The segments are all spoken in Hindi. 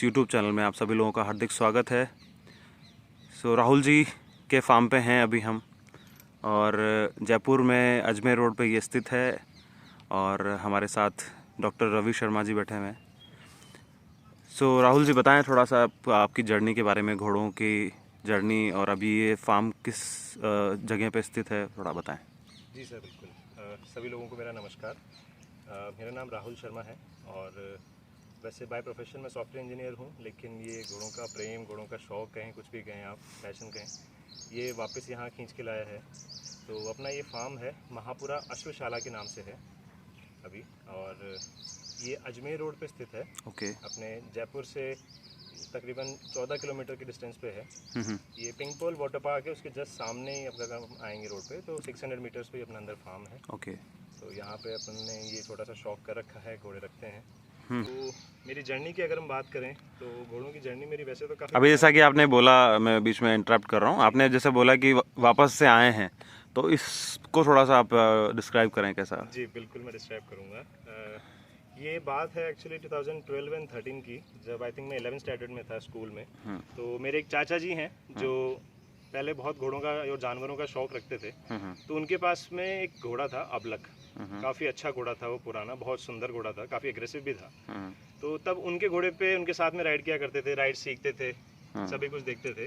यूट्यूब चैनल में आप सभी लोगों का हार्दिक स्वागत है। राहुल जी के फार्म पे हैं अभी हम, और जयपुर में अजमेर रोड पे ये स्थित है, और हमारे साथ डॉक्टर रवि शर्मा जी बैठे हुए हैं। राहुल जी बताएं थोड़ा सा आपकी जर्नी के बारे में, घोड़ों की जर्नी, और अभी ये फार्म किस जगह पे स्थित है, थोड़ा बताएं। जी सर, बिल्कुल। सभी लोगों को मेरा नमस्कार। मेरा नाम राहुल शर्मा है, और वैसे बाय प्रोफेशन मैं सॉफ्टवेयर इंजीनियर हूँ, लेकिन ये घोड़ों का प्रेम, घोड़ों का शौक़ कहें, कुछ भी कहें आप, पैशन कहें, ये वापस यहाँ खींच के लाया है। तो अपना ये फार्म है, महापुरा अश्वशाला के नाम से है अभी, और ये अजमेर रोड पे स्थित है। ओके। अपने जयपुर से तकरीबन 14 किलोमीटर के डिस्टेंस पे है। ये पिंक पोल वाटर पार्क है, उसके जस्ट सामने ही अगर हम आएंगे रोड पे तो 600 मीटर्स पे अपना अंदर फार्म है। ओके। तो यहाँ पे अपन ने ये छोटा सा शौक कर रखा है, घोड़े रखते हैं। तो मेरी जर्नी की अगर हम बात करें तो घोड़ों की जर्नी मेरी वैसे तो काफ़ी, अभी जैसा कि आपने बोला, मैं बीच में इंटरप्ट कर रहा हूँ, आपने जैसे बोला कि वापस से आए हैं, तो इसको थोड़ा सा आप डिस्क्राइब करें कैसा। जी बिल्कुल, मैं डिस्क्राइब करूँगा। ये बात है एक्चुअली 2012 एंड 13 की, जब आई थिंक मैं 11th स्टैंडर्ड में था स्कूल में। तो मेरे एक चाचा जी हैं जो पहले बहुत घोड़ों का और जानवरों का शौक रखते थे। तो उनके पास में एक घोड़ा था, अबलख। काफ़ी अच्छा घोड़ा था वो, पुराना, बहुत सुंदर घोड़ा था, काफ़ी एग्रेसिव भी था। तो तब उनके घोड़े पे उनके साथ में राइड किया करते थे, राइड सीखते थे, सभी कुछ देखते थे।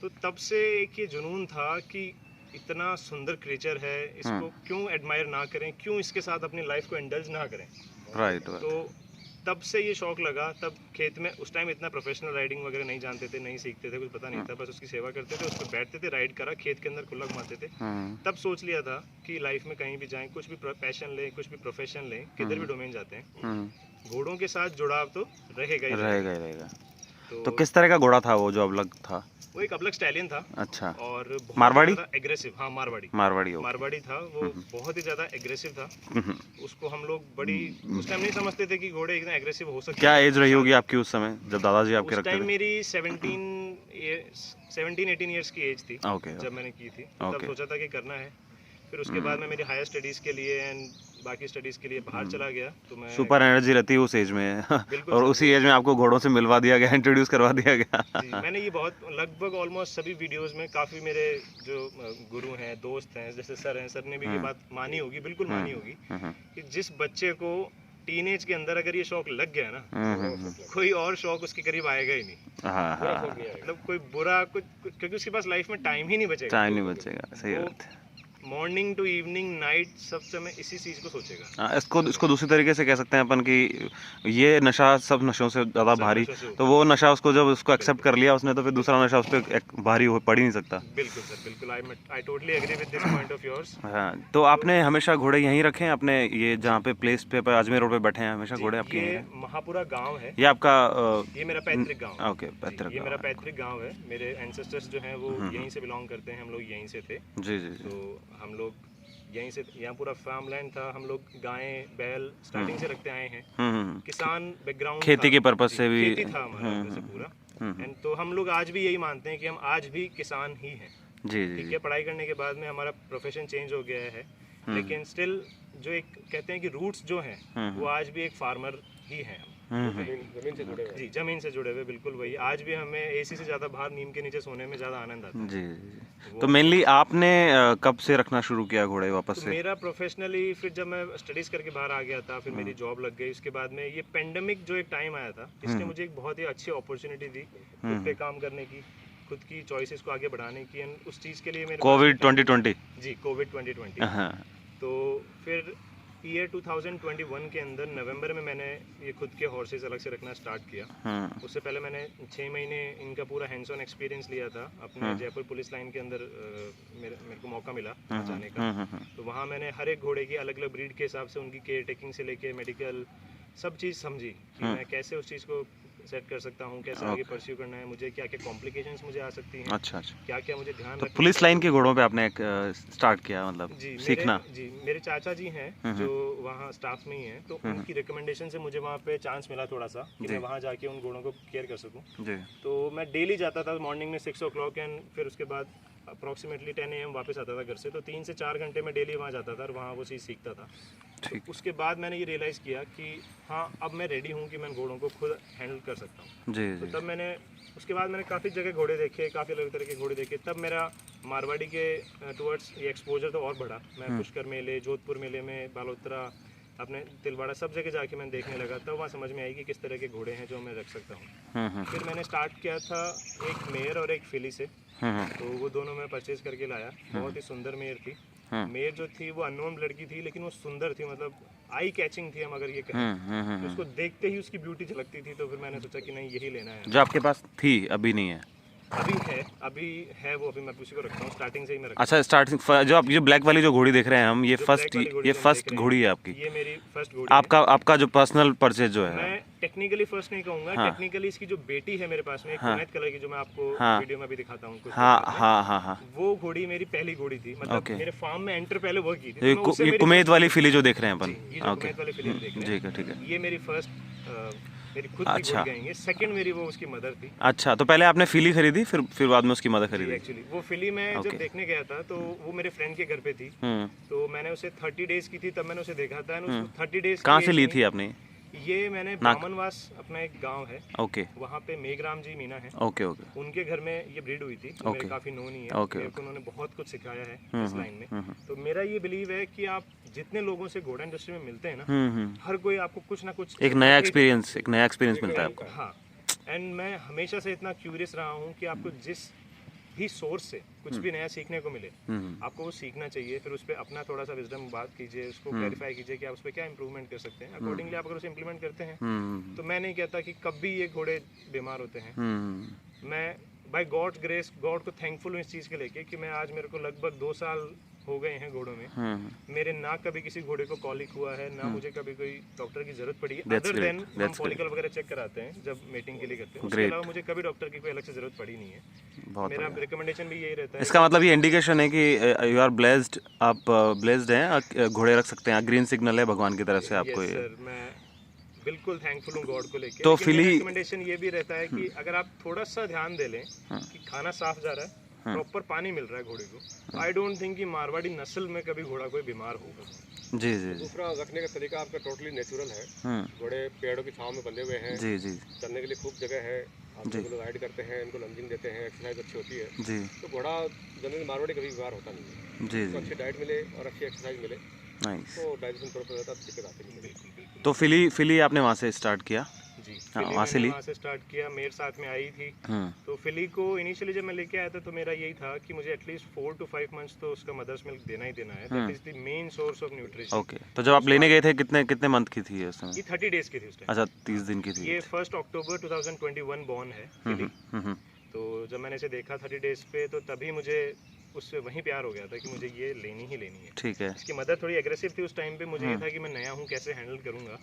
तो तब से एक ये जुनून था कि इतना सुंदर क्रिएचर है, इसको क्यों एडमायर ना करें, क्यों इसके साथ अपनी लाइफ को इंडल्ज ना करें। राइट। तो तब से ये शौक लगा। तब खेत में उस टाइम इतना प्रोफेशनल राइडिंग वगैरह नहीं जानते थे, नहीं सीखते थे, कुछ पता नहीं था, बस उसकी सेवा करते थे, उस पर बैठते थे, राइड करा, खेत के अंदर खुला घुमाते थे। तब सोच लिया था कि लाइफ में कहीं भी जाएं, कुछ भी पैशन लें, कुछ भी प्रोफेशन लें, किधर भी डोमेन जाते हैं, घोड़ों के साथ जुड़ाव तो रहेगा ही रहेगा। तो किस तरह का घोड़ा था वो जो अबलख था? वो एक अबलख स्टैलियन था। अच्छा। और मारवाड़ी? एग्रेसिव, हाँ मारवाड़ी मारवाड़ी था वो। बहुत ही ज़्यादा एग्रेसिव था। उसको हम लोग बड़ी उस टाइम नहीं समझते थे कि घोड़े इतना एग्रेसिव हो सकते। क्या एज रही होगी आपकी उस समय जब दादाजी आपके रखते थे? उस टाइम मेरी 17-18 ईयर्स की एज थी जब मैंने की थी। तब सोचा था कि करना है। फिर उसके बाद मैं मेरी हायर स्टडीज़ के लिए एंड बाकी स्टडीज़ के लिए बाहर चला गया। तो मैं सुपर एनर्जी रहती है उस एज में। और उसी एज में आपको घोड़ों से मिलवा दिया गया, इंट्रोड्यूस करवा दिया गया। जी, मैंने ये बहुत लगभग ऑलमोस्ट सभी वीडियोस में, काफ़ी मेरे जो गुरु हैं, दोस्त हैं, जैसे सर हैं, सर ने भी ये बात मानी होगी, बिल्कुल मानी होगी, कि जिस बच्चे को टीनेज के अंदर अगर ये शौक लग गया ना, कोई और शौक उसके करीब आएगा ही नहीं। मतलब कोई बुरा कुछ, क्योंकि उसके पास लाइफ में टाइम ही नहीं बचेगा। सही बात है। मॉर्निंग टू इवनिंग, नाइट, सब समय इसी चीज़ को सोचेगा। इसको दूसरी तरीके से कह सकते हैं अपन कि ये नशा सब नशों से ज़्यादा भारी, तो वो नशा उसको जब उसको एक्सेप्ट कर लिया उसने, तो फिर दूसरा नशा उस पर भारी पड़ ही नहीं सकता। बिल्कुल सर, बिल्कुल। I totally agree with this point of yours. हाँ, तो आपने हमेशा घोड़े यहीं रखे हैं अपने, ये जहाँ पे प्लेस पे अजमेर रोड पे बैठे हैं, हमेशा घोड़े आपके यहीं हैं? महापुरा गाँव है ये आपका? ये मेरा पैतृक गाँव। ओके, पैतृक। ये मेरा पैतृक गाँव है। मेरे एंसेस्टर्स जो हैं वो यहीं से बिलोंग करते हैं, हम लोग यहीं से थे। जी। तो हम लोग यहीं से, यहाँ पूरा फार्म लैंड था, हम लोग गायें बैल स्टार्टिंग से रखते आए हैं। किसान बैकग्राउंड, खेती के पर्पज से भी खेती था हमारा वैसे पूरा। एंड तो हम लोग आज भी यही मानते हैं कि हम आज भी किसान ही हैं। जी। ठीक है, पढ़ाई करने के बाद में हमारा प्रोफेशन चेंज हो गया है, लेकिन स्टिल जो एक कहते हैं कि रूट्स जो हैं वो आज भी एक फार्मर ही हैं। जमीन से जुड़े हुए। जी, जमीन से जुड़े हुए, बिल्कुल वही। आज भी हमें एसी से ज़्यादा बाहर नीम के नीचे सोने में ज़्यादा आनंद आता है। जी। तो मेनली आपने कब से रखना शुरू किया घोड़े वापस से? मेरा प्रोफेशनली फिर जब मैं स्टडीज़ करके बाहर आ गया था, फिर मेरी जॉब लग गई। उसके बाद में ये पेंडेमिक जो एक टाइम आया था, इसने मुझे एक बहुत ही अच्छी अपॉर्चुनिटी दी खुद पे काम करने की, खुद की चॉइसेस को आगे बढ़ाने की। उस चीज़ के लिए मेरे कोविड 2020। जी, कोविड 2020। तो फिर ईयर 2021 के अंदर नवंबर में मैंने ये खुद के हॉर्सेस अलग से रखना स्टार्ट किया। उससे पहले मैंने 6 महीने इनका पूरा हैंड्स ऑन एक्सपीरियंस लिया था अपने जयपुर पुलिस लाइन के अंदर। मेरे को मौका मिला वहाँ जाने का। तो वहाँ मैंने हर एक घोड़े की अलग अलग ब्रीड के हिसाब से उनकी केयर टेकिंग से लेके मेडिकल सब चीज़ समझी कि मैं कैसे उस चीज़ को सेट कर सकता हूँ, कैसे आगे परस्यू करना है, मुझे क्या क्या कॉम्प्लिकेशंस मुझे आ सकती हैं। अच्छा अच्छा। क्या क्या मुझे ध्यान तो रखना पुलिस लाइन के घोड़ों पे आपने एक स्टार्ट किया, मतलब जी सीखना? मेरे चाचा जी हैं जो वहाँ स्टाफ में ही हैं, तो उनकी रिकमेंडेशन से मुझे वहाँ पे चांस मिला थोड़ा सा कि मैं वहाँ जाके उन घोड़ों को केयर कर सकूँ। जी। तो मैं डेली जाता था मॉर्निंग में 6 o'clock एंड फिर उसके बाद अप्रॉक्सीमेटली 10 AM वापस आता था घर से। तो 3 से 4 घंटे मैं डेली वहाँ जाता था और वहाँ वो चीज़ सीखता था। तो उसके बाद मैंने ये रियलाइज़ किया कि हाँ अब मैं रेडी हूँ कि मैं घोड़ों को खुद हैंडल कर सकता हूँ। जी तो जी। तब मैंने उसके बाद मैंने काफ़ी जगह घोड़े देखे, काफ़ी अलग तरह के घोड़े देखे। तब मेरा मारवाड़ी के टुवर्ड्स ये एक्सपोजर तो और बढ़ा। मैं पुष्कर मेले, जोधपुर मेले में, बालोतरा, अपने तिलवाड़ा सब जगह जाके मैं देखने लगा। तब वहाँ समझ में आई कि किस तरह के घोड़े हैं जो मैं रख सकता हूँ। फिर मैंने स्टार्ट किया था एक मेयर और एक फिली से। तो वो दोनों मैं परचेज करके लाया। बहुत ही सुंदर मेयर थी। मेयर जो थी वो अननोन लड़की थी, लेकिन वो सुंदर थी, मतलब आई कैचिंग थी हम अगर ये कहें। तो उसको देखते ही उसकी ब्यूटी झलकती थी। तो फिर मैंने सोचा कि नहीं यही लेना है। जो आपके पास थी अभी नहीं है? अभी है वो, अभी मैं उसी को रखता हूँ, स्टार्टिंग से ही मैं रखता अच्छा, स्टार्टिंग जो आप, जो ब्लैक वाली जो घोड़ी देख रहे हैं हम, ये फर्स्ट घोड़ी है आपकी? ये मेरी फर्स्ट घोड़ी है। आपका जो पर्सनल परचेज जो है? मैं टेक्निकली फर्स्ट नहीं कहूँगा। टेक्निकली इसकी जो बेटी है मेरे पास में, एक कुनैत कलर की, जो मैं आपको वीडियो में भी दिखाता हूँ कुछ हाँ, वो घोड़ी मेरी पहली घोड़ी थी। मतलब मेरे फार्म में एंटर पहले वो की थी। ये कुमैत वाली फिली जो देख रहे हैं अपन? ये जो कुमैत वाली फिल्म देख रहे हैं, ठीक है। ये मेरी फर्स्ट मेरी खुद की घोड़ी कहेंगे। सेकंड मेरी वो उसकी मदर थी। अच्छा, तो पहले आपने फिली खरीदी, फिर बाद में उसकी मदर खरीदी? एक्चुअली वो फिली मैं जब देखने गया था तो वो मेरे फ्रेंड के घर पे थी। तो मैंने उसे 30 डेज की थी तब मैंने उसे देखा था। 30 डेज कहाँ से ली थी आपने? ये मैंने बामनवास, अपना एक गांव है, ओके, वहाँ पे मेघराम जी मीना है, ओके, उनके घर में ये ब्रीड हुई थी। तो मेरे काफी नोन ही है। मेरे को उन्होंने बहुत कुछ सिखाया है इस लाइन में। तो मेरा ये बिलीव है कि आप जितने लोगों से घोड़ा इंडस्ट्री में मिलते हैं ना, हर कोई आपको कुछ ना कुछ एक नया एक्सपीरियंस मिलता है आपको। हाँ, एंड मैं हमेशा से इतना क्यूरियस रहा हूँ कि आपको जिस भी सोर्स से कुछ भी नया सीखने को मिले, आपको वो सीखना चाहिए। फिर उस पर अपना थोड़ा सा विजडम बात कीजिए, उसको क्लैरिफाई कीजिए कि आप उस पर क्या इंप्रूवमेंट कर सकते हैं। अकॉर्डिंगली आप अगर उसे इंप्लीमेंट करते हैं तो मैं नहीं कहता कि कभी ये घोड़े बीमार होते हैं। मैं बाय गॉड ग्रेस, गॉड को थैंकफुल हूँ इस चीज़ के लेके कि मैं आज, मेरे को लगभग 2 साल हो गए हैं घोड़ों में। मेरे ना कभी किसी घोड़े को कॉलिक हुआ है, ना मुझे कभी कोई डॉक्टर की जरूरत पड़ी है। अदर देन हम फॉलिकल वगैरह चेक कराते हैं जब मीटिंग के लिए करते हैं, उसके अलावा मुझे कभी डॉक्टर की कोई अलग से जरूरत पड़ी नहीं है। मेरा रिकमेंडेशन भी यही रहता है। इसका मतलब ये इंडिकेशन है कि यू आर ब्लेस्ड, आप ब्लेस्ड हैं, घोड़े रख सकते हैं, ग्रीन सिग्नल है भगवान की तरफ से आपको। ये सर, मैं बिल्कुल थैंकफुल हूँ गॉड को लेके। तो फिली रिकमेंडेशन ये भी रहता है कि अगर आप थोड़ा सा ध्यान दे लें कि खाना साफ जा रहा है, प्रॉपर पानी मिल रहा है घोड़े को, आई डोंट थिंक कि मारवाड़ी नस्ल में कभी घोड़ा कोई बीमार होगा। जी जी। दूसरा, रखने का तरीका आपका टोटली नेचुरल है। घोड़े पेड़ों की छांव में बंधे हुए हैं। जी जी। चलने के लिए खूब जगह है। आप लोग राइड करते हैं, इनको लंजिंग देते हैं, एक्सरसाइज अच्छी होती है जी। तो घोड़ा जनरली मारवाड़ी कभी बीमार होता नहीं है। जी तो अच्छी डाइट मिले और अच्छी एक्सरसाइज मिले नाइस। तो डाइजेशन प्रॉपर रहता है, दिक्कत आती नहीं है। तो फिली आपने वहाँ से स्टार्ट किया? जी, वहाँ से स्टार्ट किया। मेरे साथ में आई थी। तो फिली को इनिशियली जब मैं लेके आया था तो मेरा यही था कि मुझे एटलीस्ट 4 to 5 मंथ्स तो उसका मदर्स मिल्क देना ही देना है। That is the main source of nutrition. Okay, तो जब आप लेने गए थे कितने मंथ की थी उस समय? ये 30 डेज की थी उस टाइम। अच्छा, 30 दिन की थी। ये 1 October 2021 बॉर्न है फिली। तो जब मैंने इसे देखा 30 डेज पे, तो तभी मुझे उससे वहीं प्यार हो गया था कि मुझे ये लेनी ही लेनी है। ठीक है। इसकी मदर थोड़ी एग्रेसिव थी उस टाइम पे। मुझे ये था कि मैं नया हूँ, कैसे हैंडल करूँगा।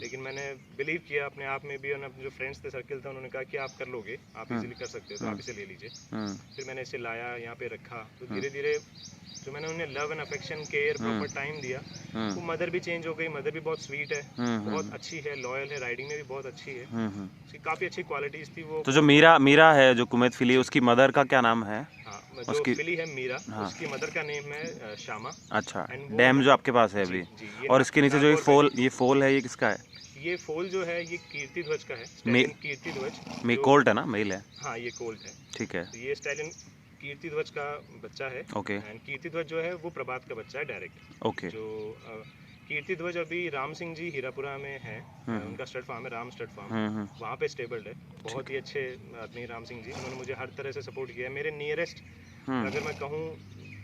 लेकिन मैंने बिलीव किया अपने आप में भी, और अपने जो फ्रेंड्स थे, सर्किल था, उन्होंने कहा कि आप कर लोगे, आप इजीली कर सकते हो, तो आप इसे ले लीजिए। फिर मैंने इसे लाया, यहाँ पे रखा। तो धीरे धीरे जो मैंने उन्हें love and affection, care, proper time दिया, वो मदर भी चेंज हो गई। मदर भी बहुत स्वीट है, बहुत अच्छी है, लॉयल है, राइडिंग में भी बहुत अच्छी है। उसकी काफ़ी अच्छी क्वालिटीज़ थी। वो तो जो मीरा है, जो कुमैत फिली, उसकी मदर का क्या नाम है? जो फिली है मीरा, उसकी मदर का नेम है श्यामा। अच्छा, डैम जो आपके पास है अभी। और इसके नीचे जो ये फोल है, ये किसका है? ये फोल जो है ये कीर्ति ध्वज का है। कीर्ति ध्वज कोल्ट है ना, मेल है? हाँ, ये कोल्ट है। ठीक है। तो ये स्टैलियन कीर्ति ध्वज का बच्चा है। ओके। एंड कीर्ति ध्वज जो है वो प्रभात का बच्चा है डायरेक्ट। ओके। जो कीर्ति ध्वज अभी राम सिंह जी हीरापुरा में है, उनका स्टड फार्म है, राम स्टड फार्म, वहाँ पे स्टेबल्ड है। बहुत ही अच्छे आदमी राम सिंह जी, उन्होंने मुझे हर तरह से सपोर्ट किया है। मेरे नियरेस्ट अगर मैं कहूँ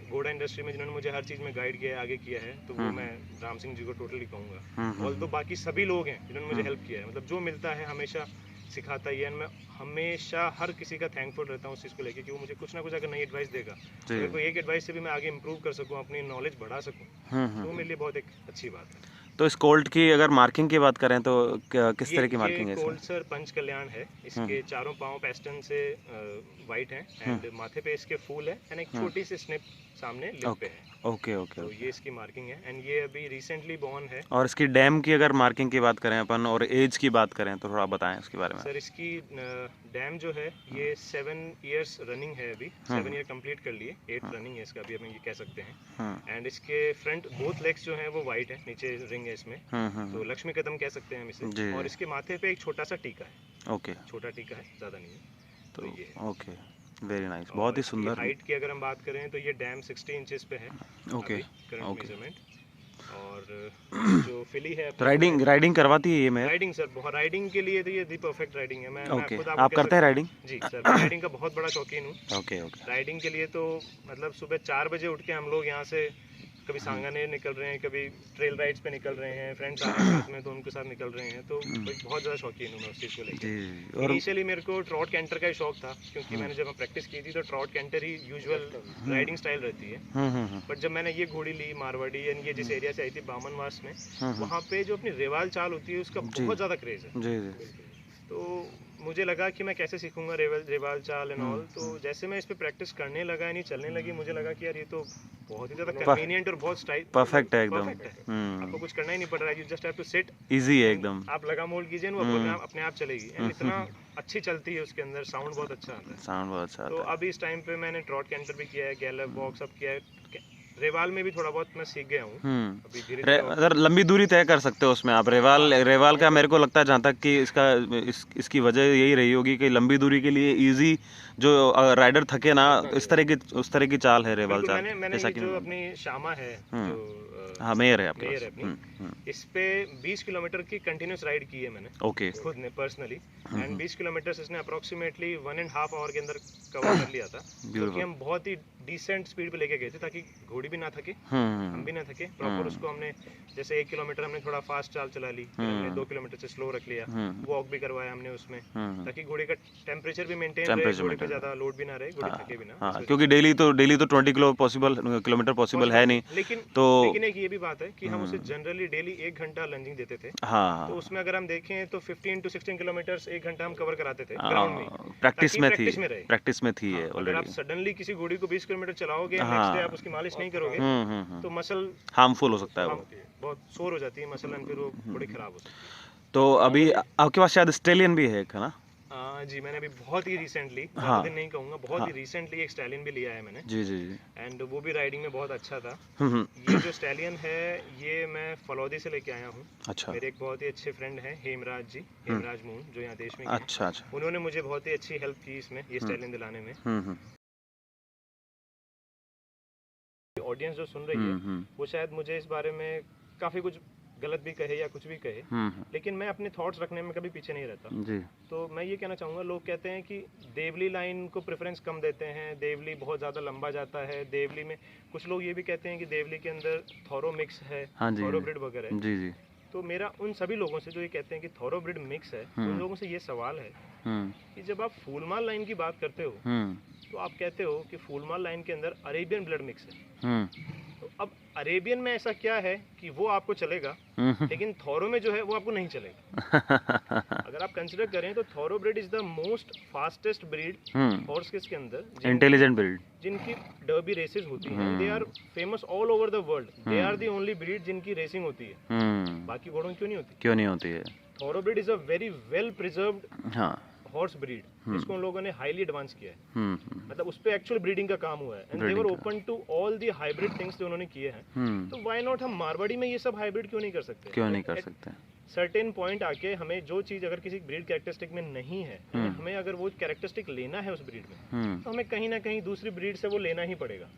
घोड़ा इंडस्ट्री में जिन्होंने मुझे हर चीज़ में गाइड किया है, आगे किया है, तो वो मैं राम सिंह जी को टोटली कहूँगा। और तो बाकी सभी लोग हैं जिन्होंने मुझे हेल्प किया है, मतलब जो मिलता है हमेशा सिखाता ही है। मैं हमेशा हर किसी का थैंकफुल रहता हूँ उस चीज़ को लेकर कि वो मुझे कुछ ना कुछ अगर नई एडवाइस देगा, अगर कोई एक एडवाइस से भी मैं आगे इंप्रूव कर सकूँ, अपनी नॉलेज बढ़ा सकूँ, तो वो मेरे लिए बहुत एक अच्छी बात है। तो इस कोल्ट की अगर मार्किंग की बात करें तो किस तरह की मार्किंग है ये इसमें? कोल्ट सर पंच कल्याण है। इसके चारों पाँव पेस्टन से वाइट हैं, एंड माथे पे इसके फूल है, एंड एक छोटी सी स्निप सामने लिप पे है। ओके ओके तो ये इसकी मार्किंग है, एंड ये अभी रिसेंटली बॉर्न है। और इसकी डैम की अगर मार्किंग की बात करें अपन और एज की बात करें तो थोड़ा बताएं उसके बारे में। सर इसकी डैम जो है ये 7 इयर्स रनिंग है अभी, 7 ईयर कंप्लीट कर लिए, 8 रनिंग है इसका अभी, हम ये कह सकते हैं। एंड इसके फ्रंट बोथ लेग्स जो हैं वो वाइट है, नीचे रिंग है इसमें, तो लक्ष्मी कदम कह सकते हैं हम इसे। और इसके माथे पे एक छोटा सा टीका है। ओके, छोटा टीका है, ज़्यादा नहीं है। तो ये ओके, वेरी नाइस, बहुत ही सुंदर। हाइट की अगर हम बात करें तो ये डैम 60 इंचेस पे है। Okay, current measurement. और जो फिली है, तो राइडिंग करवाती है ये मैं? राइडिंग सर, बहुत राइडिंग के लिए तो ये दी परफेक्ट राइडिंग है। मैं ओके, खुद आप करते हैं राइडिंग? जी सर, मैं राइडिंग का बहुत बड़ा शौकीन हूँ। ओके ओके, राइडिंग के लिए तो मतलब सुबह 4 बजे उठ के हम लोग यहाँ से कभी सांगाने निकल रहे हैं, कभी ट्रेल राइड्स पे निकल रहे हैं, फ्रेंड्स आ रहे हैं साथ में तो उनके साथ निकल रहे हैं। तो बहुत ज़्यादा शौकीन हूँ मैं उस चीज़ को लेकर। जी। और इनिशियली मेरे को ट्रॉट कैंटर का ही शौक था, क्योंकि मैंने जब प्रैक्टिस की थी तो ट्रॉट कैंटर ही यूजुअल राइडिंग स्टाइल रहती है। बट जब मैंने ये घोड़ी ली मारवाड़ी, यानी ये जिस एरिया से आई थी बामनवास में, वहाँ पे जो अपनी रेवाल चाल होती है उसका बहुत ज़्यादा क्रेज है। जी जी, तो मुझे लगा कि मैं कैसे सीखूंगा रेवाल चाल एंड ऑल। तो जैसे मैं इस पे प्रैक्टिस करने लगा, नहीं चलने लगी, मुझे लगा कि यार ये तो बहुत ही ज़्यादा कन्वीनियंट और बहुत स्टाइल परफेक्ट है एकदम। परफेक्ट है। आपको कुछ करना ही नहीं पड़ रहा है, you just have to sit, easy है एकदम। आप लगा मोल्ड कीजिए, वो अपने आप चलेगी। एंड इतना अच्छी चलती है, उसके अंदर साउंड बहुत अच्छा आता है। साउंड बहुत अच्छा तो आता अभी इस टाइम पे मैंने ट्रॉट कैंटर भी किया है, गैलप वॉक सब किया है, रेवाल में भी थोड़ा बहुत मैं सीख गया हूँ। अभी धीरे अगर लंबी दूरी तय कर सकते हो उसमें आप। रेवाल का मेरे को लगता है, जहाँ तक कि इसकी वजह यही रही होगी कि लंबी दूरी के लिए इजी जो राइडर थके ना, उस तरह की चाल है रेवाल चाल। मैंने ये जो अपनी शामा है, जो हाँ मेयर है आपके मेयर है पास। अपनी, इस पे 20 किलोमीटर की कंटिन्यूस राइड की है मैंने ओके, खुद ने पर्सनली। एंड 20 किलोमीटर इसने अप्रोक्सीमेटली 1.5 आवर के अंदर कवर कर लिया था, क्योंकि हम बहुत ही डिसेंट स्पीड पे लेके गए थे ताकि घोड़ी भी ना थके, हम भी ना थके। प्रॉपर उसको हमने जैसे 1 किलोमीटर हमने थोड़ा फास्ट चाल चला ली, हमने 2 किलोमीटर से स्लो रख लिया, वॉक भी करवाया हमने उसमें, ताकि घोड़े का टेम्परेचर भी मेंटेन रहे, घोड़े पे ज्यादा लोड भी ना रहे, घोड़ी थके भी ना। हाँ, क्योंकि डेली तो 20 किलोमीटर पॉसिबल है नहीं। लेकिन एक ये भी बात है कि हम उसे जनरली डेली 1 घंटा लंजिंग देते थे। हाँ, तो उसमें अगर हम देखें तो 15 to 16 किलोमीटर 1 घंटा हम कवर कराते थे ग्राउंड में, प्रैक्टिस में थी अगर ऑलरेडी। आप सडनली किसी घोड़ी को 20 किलोमीटर चलाओगे, नेक्स्ट डे आप उसकी मालिश नहीं करोगे, तो मसल हार्मफुल हो सकता है वो, बहुत सोर हो जाती है मसल, एंड फिर वो घोड़ी खराब हो सकती है। तो अभी आपके पास शायद ऑस्ट्रेलियन भी है ना? जी, मैंने अभी बहुत ही रिसेंटली, ज़्यादा दिन नहीं कहूँगा, बहुत ही रिसेंटली एक स्टैलियन भी लिया है मैंने। जी जी जी। एंड वो भी राइडिंग में बहुत अच्छा था। ये जो स्टैलियन है ये मैं फलौदी से लेके आया हूँ। अच्छा, मेरे एक बहुत ही अच्छे फ्रेंड हैं हेमराज जी, हेमराज मून, जो यहाँ देश में हैं। अच्छा अच्छा। उन्होंने मुझे बहुत ही अच्छी हेल्प की इसमें, ये स्टैलियन दिलाने में। ऑडियंस जो सुन रही है वो शायद मुझे इस बारे में काफ़ी कुछ गलत भी कहे या कुछ भी कहे, लेकिन मैं अपने थॉट्स रखने में कभी पीछे नहीं रहता जी। तो मैं ये कहना चाहूँगा, लोग कहते हैं कि देवली लाइन को प्रेफरेंस कम देते हैं, देवली बहुत ज़्यादा लंबा जाता है, देवली में कुछ लोग ये भी कहते हैं कि देवली के अंदर थॉरो मिक्स है, थॉरो ब्रिड वगैरह। जी जी। तो मेरा उन सभी लोगों से जो ये कहते हैं कि थॉरो ब्रिड मिक्स है, उन लोगों से ये सवाल है कि जब आप फूलमाल लाइन की बात करते हो तो आप कहते हो कि फूलमाल लाइन के अंदर अरेबियन ब्लड मिक्स है। तो अब अरेबियन में ऐसा क्या है कि वो आपको चलेगा, लेकिन थॉरो में जो है वो आपको नहीं चलेगा। अगर आप कंसिडर करें तो thoroughbred is the most fastest breed horse के अंदर, इंटेलिजेंट ब्रीड, जिनकी डर्बी रेसेस होती हैं, they are famous all over the world, they are the only breed जिनकी रेसिंग होती है। बाकी घोड़ों की क्यों नहीं होती है? Thoroughbred is a very well preserved horse breed, जिसको उन लोगों ने हाईली एडवांस किया है। मतलब उस पे एक्चुअल ब्रीडिंग का काम हुआ है, and they were open to all the hybrid things जो उन्होंने किए हैं। तो व्हाई नॉट हम मारवाड़ी में ये सब हाइब्रिड क्यों नहीं कर सकते? सर्टेन पॉइंट आके हमें जो चीज अगर किसी ब्रीड कैरेक्टरिस्टिक में नहीं है, हमें अगर वो कैरेक्टरिस्टिक लेना है उस ब्रीड में, तो हमें कहीं ना कहीं दूसरी ब्रीड से वो लेना ही पड़ेगा।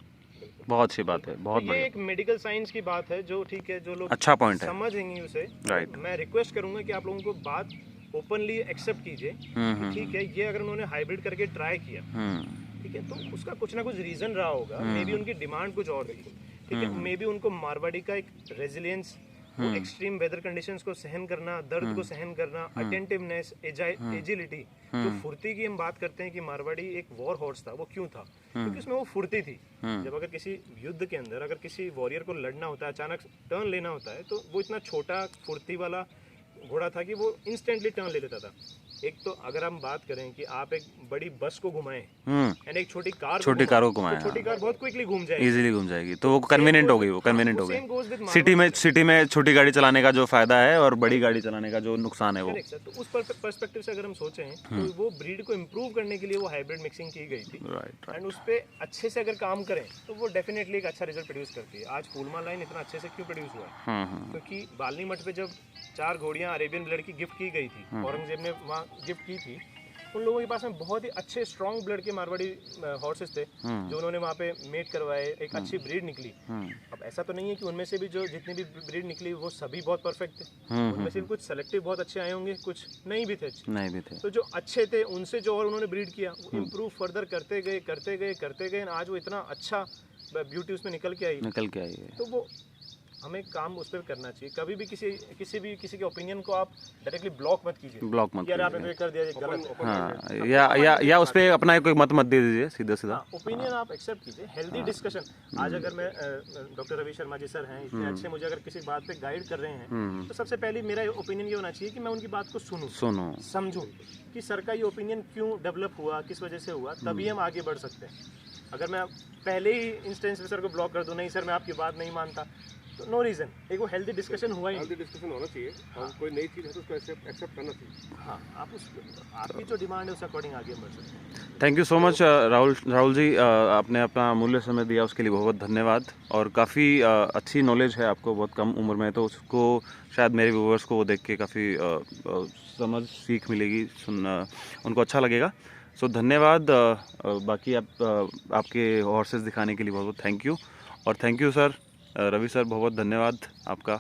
बहुत सी बात है, बहुत ये एक मेडिकल साइंस की बात है, जो ठीक है, जो लोग अच्छा पॉइंट है, समझेंगे उसे। राइट। मैं रिक्वेस्ट करूंगा कि आप लोगों को बात ओपनली एक्सेप्ट कीजिए, ठीक है, ये अगर उन्होंने हाइब्रिड करके ट्राई किया ठीक है, तो उसका कुछ ना कुछ रीजन रहा होगा, मे बी उनकी डिमांड कुछ और थी, ठीक है, मे बी उनको मारवाड़ी का एक रेजिलियंस, वो एक्सट्रीम वेदर कंडीशंस को सहन करना, दर्द को सहन करना, अटेंटिवनेस, एजिलिटी, जो फुर्ती की हम बात करते हैं कि मारवाड़ी एक वॉर हॉर्स था, वो क्यों था? क्योंकि उसमें वो फुर्ती थी। जब अगर किसी युद्ध के अंदर अगर किसी वॉरियर को लड़ना होता है, अचानक टर्न लेना होता है, तो वो इतना छोटा फुर्ती वाला घोड़ा था कि वो इंस्टेंटली टर्न ले लेता था। एक तो अगर हम बात करें कि आप एक बड़ी बस को घुमाएं एंड एक छोटी कार को घुमाएं, तो छोटी कार बहुत क्विकली घूम जाएगी, इजीली घूम जाएगी, तो वो कन्वीनियंट हो गई, वो कन्वीनियंट हो गई। सिटी में छोटी गाड़ी चलाने का जो फायदा है और बड़ी गाड़ी चलाने का जो नुकसान है वो। तो उस पर्सपेक्टिव से अगर हम सोचें तो वो ब्रीड को इम्प्रूव करने के लिए वो हाइब्रिड मिक्सिंग की गई थी, एंड उस पर अच्छे से अगर काम करें तो वो डेफिनेटली एक अच्छा रिजल्ट प्रोड्यूस करती है। आज फूलमा लाइन इतना अच्छे से क्यों प्रोड्यूस हुआ है? क्योंकि बालनी मठ पे जब 4 घोड़ियां अरेबियन ब्लड की गिफ्ट की गई थी, औरंगजेब ने वहाँ गिफ्ट की थी, उन लोगों के पास में बहुत ही अच्छे स्ट्रॉन्ग ब्लड के मारवाड़ी हॉर्सेस थे जो उन्होंने वहाँ पे मेट करवाए, एक अच्छी ब्रीड निकली। अब ऐसा तो नहीं है कि उनमें से भी जो जितनी भी ब्रीड निकली वो सभी बहुत परफेक्ट थे, उनमें से भी कुछ सेलेक्टिव बहुत अच्छे आए होंगे, कुछ नहीं भी थे। तो जो अच्छे थे उनसे जो और उन्होंने ब्रीड किया, वो इम्प्रूव फर्दर करते गए, आज वो इतना अच्छा ब्यूटी उसमें निकल के आई है। तो वो हमें काम उस पर करना चाहिए। कभी भी किसी के ओपिनियन को आप डायरेक्टली ब्लॉक मत कीजिए, यार आपने तो कर दिया, ये गलत। हाँ, या उस पर अपना कोई मत दे दीजिए, सीधा ओपिनियन आप एक्सेप्ट कीजिए, हेल्दी डिस्कशन। आज अगर मैं डॉक्टर रवि शर्मा जी सर हैं, इतने अच्छे मुझे अगर किसी बात पे गाइड कर रहे हैं, तो सबसे पहले मेरा ओपिनियन ये होना चाहिए कि मैं उनकी बात को सुनूं, समझूं कि सर का ये ओपिनियन क्यों डेवलप हुआ, किस वजह से हुआ, तभी हम आगे बढ़ सकते हैं। अगर मैं पहले ही इंस्टेंस में सर को ब्लॉक कर दूं, नहीं सर मैं आपकी बात नहीं मानता, तो नो रीजन, एक वो हेल्दी डिस्कशन हुआ ही नहीं। हेल्दी डिस्कशन होना चाहिए और कोई नई चीज़ है तो उसको एक्सेप्ट करना चाहिए। हाँ, आप आपकी जो डिमांड है उस अकॉर्डिंग आगे बढ़ सकते हैं। Thank you so much Rahul ji, आपने अपना अमूल्य समय दिया, उसके लिए बहुत बहुत धन्यवाद। और काफ़ी अच्छी नॉलेज है आपको बहुत कम उम्र में, तो उसको शायद मेरे व्यूवर्स को वो देख के काफ़ी समझ सीख मिलेगी, उनको अच्छा लगेगा। सो धन्यवाद। बाकी आपके हॉर्सेस दिखाने के लिए बहुत बहुत थैंक यू। और thank you sir, Ravi sir, बहुत बहुत धन्यवाद आपका।